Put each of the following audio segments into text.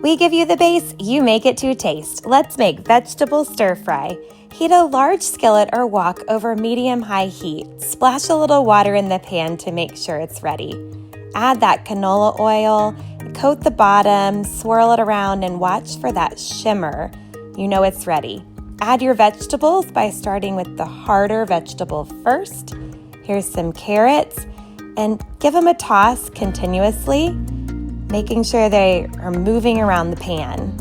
We give you the base, you make it to taste. Let's make vegetable stir fry. Heat a large skillet or wok over medium-high heat. Splash a little water in the pan to make sure it's ready. Add that canola oil, coat the bottom, swirl it around, and watch for that shimmer. You know it's ready. Add your vegetables by starting with the harder vegetable first. Here's some carrots, and give them a toss continuously, making sure they are moving around the pan.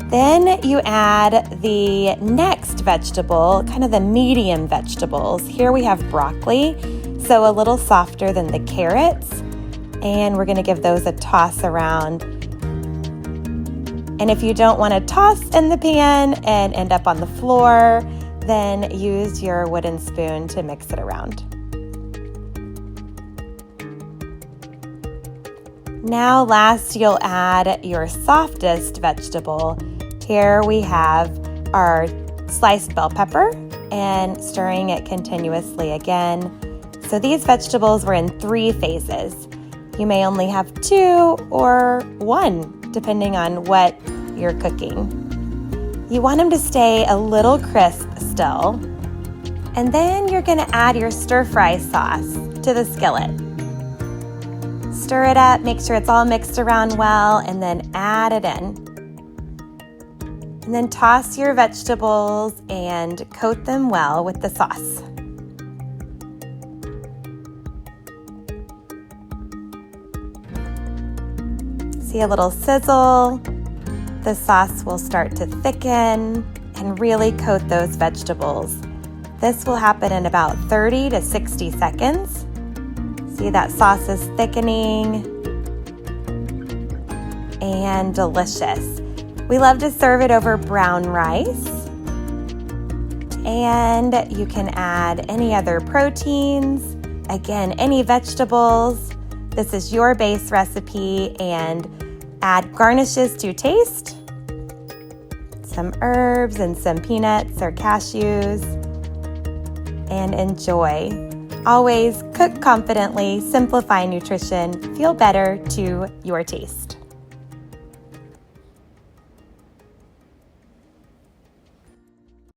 Then you add the next vegetable, kind of the medium vegetables. Here we have broccoli, so a little softer than the carrots, and we're gonna give those a toss around. And if you don't want to toss in the pan and end up on the floor, then use your wooden spoon to mix it around. Now last, you'll add your softest vegetable. Here we have our sliced bell pepper and stirring it continuously again. So these vegetables were in 3 phases. You may only have 2 or 1, depending on what you're cooking. You want them to stay a little crisp still. And then you're gonna add your stir-fry sauce to the skillet. Stir it up, make sure it's all mixed around well, and then add it in. And then toss your vegetables and coat them well with the sauce. See a little sizzle. The sauce will start to thicken and really coat those vegetables. This will happen in about 30 to 60 seconds. See, that sauce is thickening and delicious. We love to serve it over brown rice. And you can add any other proteins, again, any vegetables. This is your base recipe, and add garnishes to taste. Some herbs and some peanuts or cashews, and enjoy. Always cook confidently, simplify nutrition, feel better to your taste.